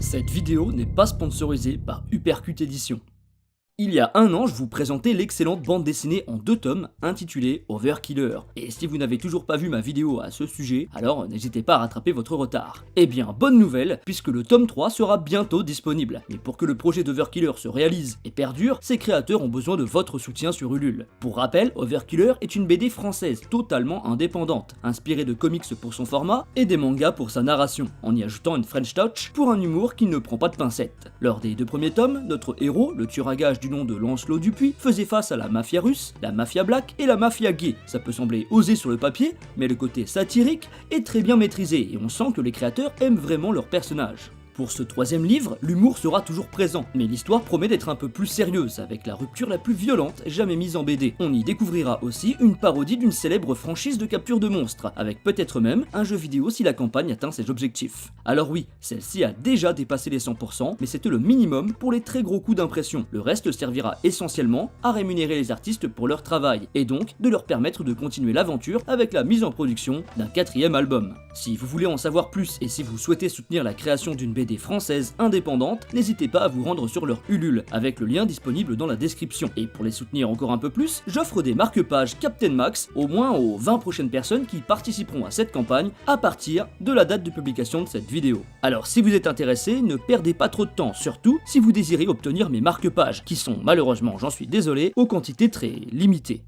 Cette vidéo n'est pas sponsorisée par Uppercut Édition. Il y a un an, je vous présentais l'excellente bande dessinée en 2 tomes intitulée Overkiller. Et si vous n'avez toujours pas vu ma vidéo à ce sujet, alors n'hésitez pas à rattraper votre retard. Eh bien, bonne nouvelle, puisque le tome 3 sera bientôt disponible. Mais pour que le projet d'Overkiller se réalise et perdure, ses créateurs ont besoin de votre soutien sur Ulule. Pour rappel, Overkiller est une BD française totalement indépendante, inspirée de comics pour son format et des mangas pour sa narration, en y ajoutant une French touch pour un humour qui ne prend pas de pincettes. Lors des 2 premiers tomes, notre héros, le tueur à gages du nom de Lancelot Dupuis, faisait face à la mafia russe, la mafia black et la mafia gay. Ça peut sembler osé sur le papier, mais le côté satirique est très bien maîtrisé et on sent que les créateurs aiment vraiment leur personnage. Pour ce 3e livre, l'humour sera toujours présent, mais l'histoire promet d'être un peu plus sérieuse, avec la rupture la plus violente jamais mise en BD. On y découvrira aussi une parodie d'une célèbre franchise de capture de monstres, avec peut-être même un jeu vidéo si la campagne atteint ses objectifs. Alors oui, celle-ci a déjà dépassé les 100%, mais c'était le minimum pour les très gros coups d'impression. Le reste servira essentiellement à rémunérer les artistes pour leur travail, et donc de leur permettre de continuer l'aventure avec la mise en production d'un 4e album. Si vous voulez en savoir plus et si vous souhaitez soutenir la création d'une BD française indépendante, n'hésitez pas à vous rendre sur leur Ulule, avec le lien disponible dans la description. Et pour les soutenir encore un peu plus, j'offre des marque-pages Captain Max, au moins aux 20 prochaines personnes qui participeront à cette campagne à partir de la date de publication de cette vidéo. Alors si vous êtes intéressé, ne perdez pas trop de temps, surtout si vous désirez obtenir mes marque-pages, qui sont malheureusement, j'en suis désolé, aux quantités très limitées.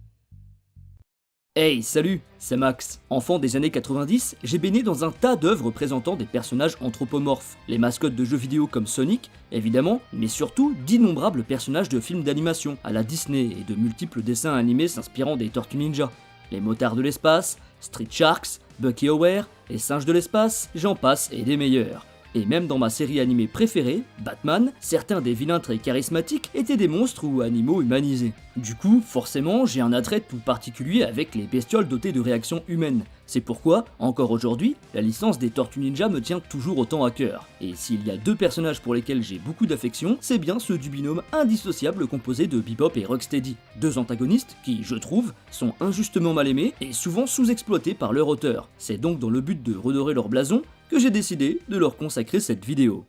Hey, salut, c'est Max. Enfant des années 90, j'ai baigné dans un tas d'œuvres présentant des personnages anthropomorphes, les mascottes de jeux vidéo comme Sonic, évidemment, mais surtout d'innombrables personnages de films d'animation, à la Disney, et de multiples dessins animés s'inspirant des Tortues Ninja. Les motards de l'espace, Street Sharks, Bucky O'Hare, les singes de l'espace, j'en passe et des meilleurs. Et même dans ma série animée préférée, Batman, certains des vilains très charismatiques étaient des monstres ou animaux humanisés. Du coup, forcément, j'ai un attrait tout particulier avec les bestioles dotées de réactions humaines. C'est pourquoi, encore aujourd'hui, la licence des Tortues Ninja me tient toujours autant à cœur. Et s'il y a 2 personnages pour lesquels j'ai beaucoup d'affection, c'est bien ceux du binôme indissociable composé de Bebop et Rocksteady. 2 antagonistes qui, je trouve, sont injustement mal aimés et souvent sous-exploités par leur auteur. C'est donc dans le but de redorer leur blason que j'ai décidé de leur consacrer cette vidéo.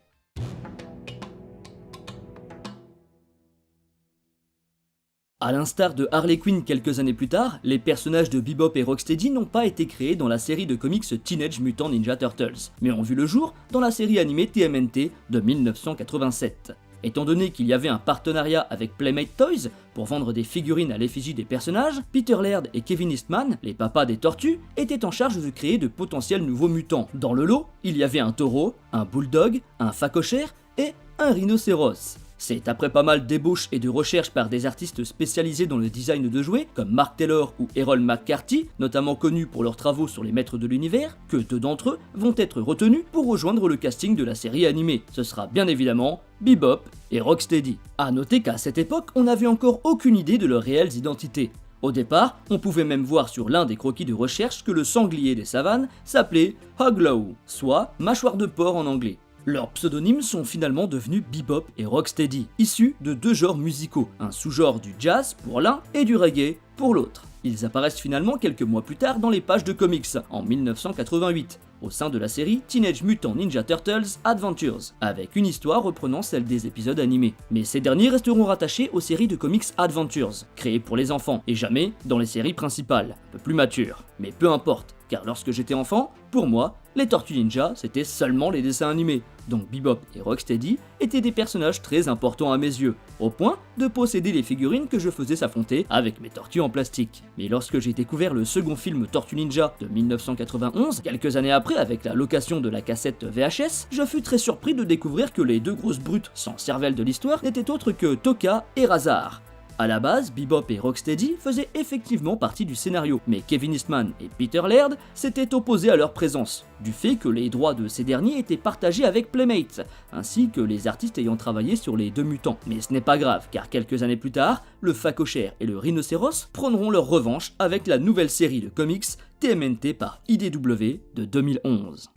A l'instar de Harley Quinn quelques années plus tard, les personnages de Bebop et Rocksteady n'ont pas été créés dans la série de comics Teenage Mutant Ninja Turtles, mais ont vu le jour dans la série animée TMNT de 1987. Étant donné qu'il y avait un partenariat avec Playmate Toys pour vendre des figurines à l'effigie des personnages, Peter Laird et Kevin Eastman, les papas des tortues, étaient en charge de créer de potentiels nouveaux mutants. Dans le lot, il y avait un taureau, un bulldog, un phacochère et un rhinocéros. C'est après pas mal d'ébauches et de recherches par des artistes spécialisés dans le design de jouets, comme Mark Taylor ou Errol McCarthy, notamment connus pour leurs travaux sur les maîtres de l'univers, que 2 d'entre eux vont être retenus pour rejoindre le casting de la série animée. Ce sera bien évidemment Bebop et Rocksteady. A noter qu'à cette époque, on n'avait encore aucune idée de leurs réelles identités. Au départ, on pouvait même voir sur l'un des croquis de recherche que le sanglier des savanes s'appelait Hoglow, soit mâchoire de porc en anglais. Leurs pseudonymes sont finalement devenus Bebop et Rocksteady, issus de 2 genres musicaux, un sous-genre du jazz pour l'un et du reggae pour l'autre. Ils apparaissent finalement quelques mois plus tard dans les pages de comics, en 1988, au sein de la série Teenage Mutant Ninja Turtles Adventures, avec une histoire reprenant celle des épisodes animés. Mais ces derniers resteront rattachés aux séries de comics Adventures, créées pour les enfants, et jamais dans les séries principales, un peu plus matures. Mais peu importe, car lorsque j'étais enfant, pour moi, les Tortues Ninja, c'était seulement les dessins animés, donc Bebop et Rocksteady étaient des personnages très importants à mes yeux, au point de posséder les figurines que je faisais s'affronter avec mes tortues en plastique. Mais lorsque j'ai découvert le second film Tortues Ninja de 1991, quelques années après avec la location de la cassette VHS, je fus très surpris de découvrir que les 2 grosses brutes sans cervelle de l'histoire n'étaient autres que Tokka et Rahzar. A la base, Bebop et Rocksteady faisaient effectivement partie du scénario, mais Kevin Eastman et Peter Laird s'étaient opposés à leur présence, du fait que les droits de ces derniers étaient partagés avec Playmate, ainsi que les artistes ayant travaillé sur les 2 mutants. Mais ce n'est pas grave, car quelques années plus tard, le phacochère et le rhinocéros prendront leur revanche avec la nouvelle série de comics TMNT par IDW de 2011.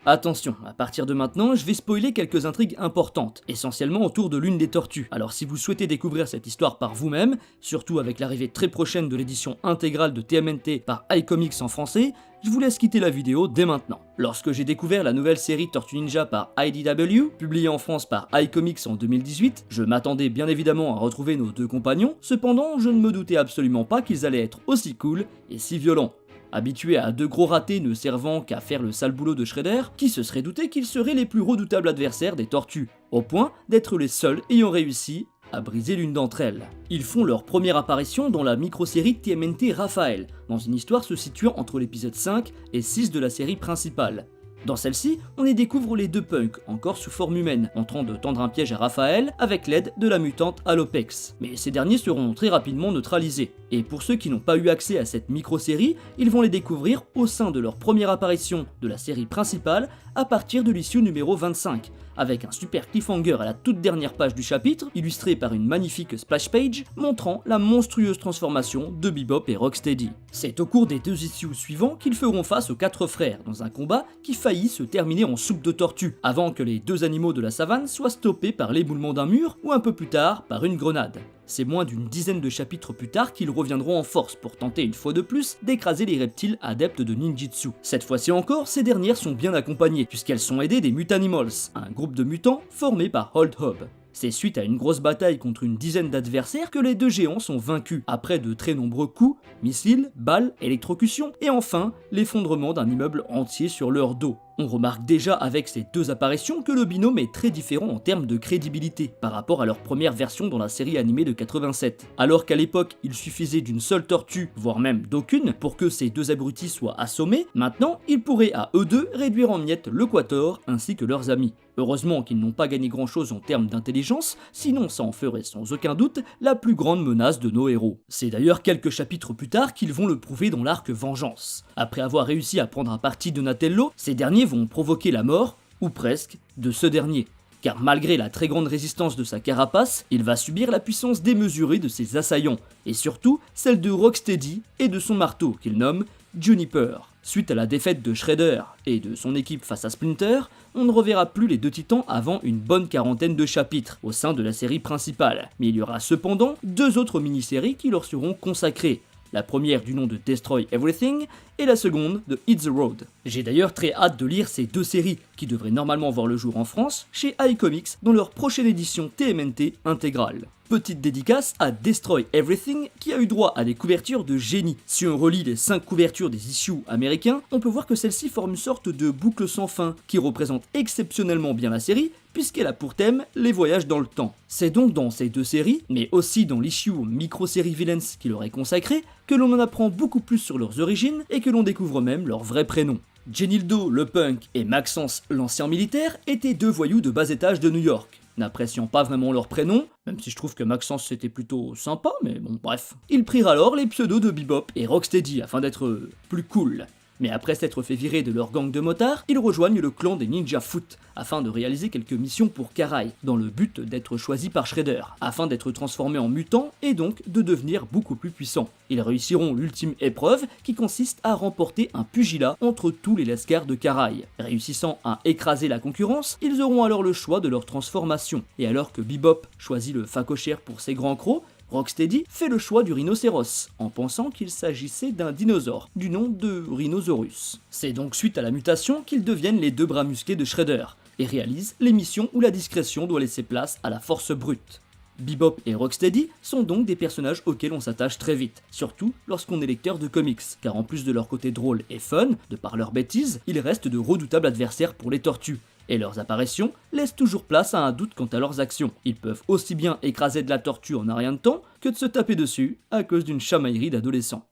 Attention, à partir de maintenant, je vais spoiler quelques intrigues importantes, essentiellement autour de l'une des tortues. Alors si vous souhaitez découvrir cette histoire par vous-même, surtout avec l'arrivée très prochaine de l'édition intégrale de TMNT par iComics en français, je vous laisse quitter la vidéo dès maintenant. Lorsque j'ai découvert la nouvelle série Tortue Ninja par IDW, publiée en France par iComics en 2018, je m'attendais bien évidemment à retrouver nos deux compagnons, cependant je ne me doutais absolument pas qu'ils allaient être aussi cool et si violents. Habitué à deux gros ratés ne servant qu'à faire le sale boulot de Shredder, qui se serait douté qu'ils seraient les plus redoutables adversaires des tortues, au point d'être les seuls ayant réussi à briser l'une d'entre elles. Ils font leur première apparition dans la micro-série TMNT Raphaël, dans une histoire se situant entre l'épisode 5 et 6 de la série principale. Dans celle-ci, on y découvre les deux punks, encore sous forme humaine, en train de tendre un piège à Raphaël avec l'aide de la mutante Alopex. Mais ces derniers seront très rapidement neutralisés. Et pour ceux qui n'ont pas eu accès à cette micro-série, ils vont les découvrir au sein de leur première apparition de la série principale à partir de l'issue numéro 25, avec un super cliffhanger à la toute dernière page du chapitre, illustré par une magnifique splash page montrant la monstrueuse transformation de Bebop et Rocksteady. C'est au cours des deux issues suivants qu'ils feront face aux quatre frères dans un combat qui faillit se terminer en soupe de tortue, avant que les deux animaux de la savane soient stoppés par l'éboulement d'un mur ou un peu plus tard par une grenade. C'est moins d'une dizaine de chapitres plus tard qu'ils reviendront en force pour tenter une fois de plus d'écraser les reptiles adeptes de ninjitsu. Cette fois-ci encore, ces dernières sont bien accompagnées puisqu'elles sont aidées des Mutanimals, un groupe de mutants formé par Hold Hob. C'est suite à une grosse bataille contre une dizaine d'adversaires que les deux géants sont vaincus, après de très nombreux coups, missiles, balles, électrocutions, et enfin l'effondrement d'un immeuble entier sur leur dos. On remarque déjà avec ces deux apparitions que le binôme est très différent en termes de crédibilité par rapport à leur première version dans la série animée de 87. Alors qu'à l'époque il suffisait d'une seule tortue, voire même d'aucune, pour que ces deux abrutis soient assommés, maintenant ils pourraient à eux deux réduire en miettes le Quator ainsi que leurs amis. Heureusement qu'ils n'ont pas gagné grand chose en termes d'intelligence, sinon ça en ferait sans aucun doute la plus grande menace de nos héros. C'est d'ailleurs quelques chapitres plus tard qu'ils vont le prouver dans l'arc Vengeance. Après avoir réussi à prendre un parti de Donatello, ces derniers vont provoquer la mort, ou presque, de ce dernier. Car malgré la très grande résistance de sa carapace, il va subir la puissance démesurée de ses assaillants, et surtout celle de Rocksteady et de son marteau qu'il nomme Juniper. Suite à la défaite de Shredder et de son équipe face à Splinter, on ne reverra plus les deux titans avant une bonne quarantaine de chapitres au sein de la série principale. Mais il y aura cependant deux autres mini-séries qui leur seront consacrées. La première du nom de Destroy Everything et la seconde de Hit the Road. J'ai d'ailleurs très hâte de lire ces deux séries qui devraient normalement voir le jour en France chez iComics dans leur prochaine édition TMNT intégrale. Petite dédicace à Destroy Everything qui a eu droit à des couvertures de génie. Si on relit les 5 couvertures des issues américains, on peut voir que celle-ci forme une sorte de boucle sans fin qui représente exceptionnellement bien la série puisqu'elle a pour thème les voyages dans le temps. C'est donc dans ces deux séries, mais aussi dans l'issue micro-série Villains qui leur est consacrée, que l'on en apprend beaucoup plus sur leurs origines et que l'on découvre même leur vrai prénom. Genildo, le punk, et Maxence, l'ancien militaire, étaient deux voyous de bas étage de New York. N'appréciant pas vraiment leur prénom, même si je trouve que Maxence c'était plutôt sympa, mais bon bref. Ils prirent alors les pseudos de Bebop et Rocksteady afin d'être plus cool. Mais après s'être fait virer de leur gang de motards, ils rejoignent le clan des Ninja Foot afin de réaliser quelques missions pour Karai, dans le but d'être choisis par Shredder, afin d'être transformés en mutants et donc de devenir beaucoup plus puissants. Ils réussiront l'ultime épreuve qui consiste à remporter un pugilat entre tous les lascars de Karai. Réussissant à écraser la concurrence, ils auront alors le choix de leur transformation. Et alors que Bebop choisit le phacochère pour ses grands crocs, Rocksteady fait le choix du rhinocéros, en pensant qu'il s'agissait d'un dinosaure, du nom de Rhinosaurus. C'est donc suite à la mutation qu'ils deviennent les deux bras musclés de Shredder, et réalisent les missions où la discrétion doit laisser place à la force brute. Bebop et Rocksteady sont donc des personnages auxquels on s'attache très vite, surtout lorsqu'on est lecteur de comics, car en plus de leur côté drôle et fun, de par leurs bêtises, ils restent de redoutables adversaires pour les tortues. Et leurs apparitions laissent toujours place à un doute quant à leurs actions. Ils peuvent aussi bien écraser de la tortue en un rien de temps que de se taper dessus à cause d'une chamaillerie d'adolescents.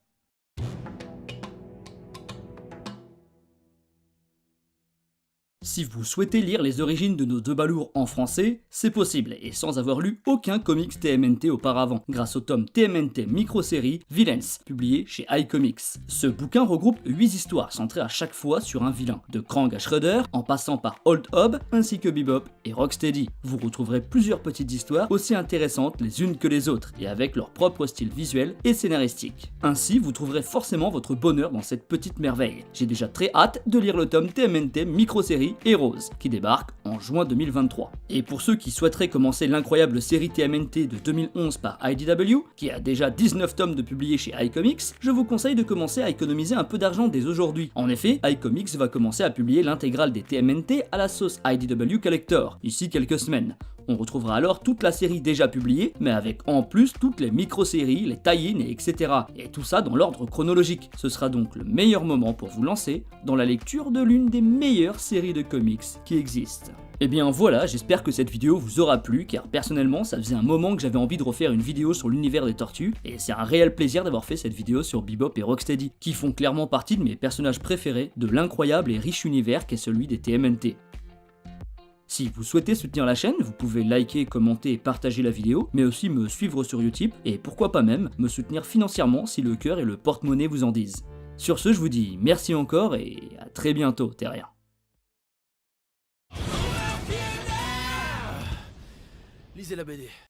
Si vous souhaitez lire les origines de nos deux balourds en français, c'est possible, et sans avoir lu aucun comics TMNT auparavant, grâce au tome TMNT micro-série Villains, publié chez iComics. Ce bouquin regroupe 8 histoires centrées à chaque fois sur un vilain, de Krang à Shredder, en passant par Old Hob, ainsi que Bebop et Rocksteady. Vous retrouverez plusieurs petites histoires aussi intéressantes les unes que les autres, et avec leur propre style visuel et scénaristique. Ainsi, vous trouverez forcément votre bonheur dans cette petite merveille. J'ai déjà très hâte de lire le tome TMNT micro-série Heroes, qui débarque en juin 2023. Et pour ceux qui souhaiteraient commencer l'incroyable série TMNT de 2011 par IDW, qui a déjà 19 tomes de publiés chez iComics, je vous conseille de commencer à économiser un peu d'argent dès aujourd'hui. En effet, iComics va commencer à publier l'intégrale des TMNT à la sauce IDW Collector, d'ici quelques semaines. On retrouvera alors toute la série déjà publiée, mais avec en plus toutes les micro-séries, les tie-in et etc. Et tout ça dans l'ordre chronologique. Ce sera donc le meilleur moment pour vous lancer dans la lecture de l'une des meilleures séries de comics qui existent. Et bien voilà, j'espère que cette vidéo vous aura plu, car personnellement ça faisait un moment que j'avais envie de refaire une vidéo sur l'univers des tortues, et c'est un réel plaisir d'avoir fait cette vidéo sur Bebop et Rocksteady, qui font clairement partie de mes personnages préférés de l'incroyable et riche univers qu'est celui des TMNT. Si vous souhaitez soutenir la chaîne, vous pouvez liker, commenter et partager la vidéo, mais aussi me suivre sur Utip, et pourquoi pas même me soutenir financièrement si le cœur et le porte-monnaie vous en disent. Sur ce, je vous dis merci encore et à très bientôt, Terrien. Lisez la BD.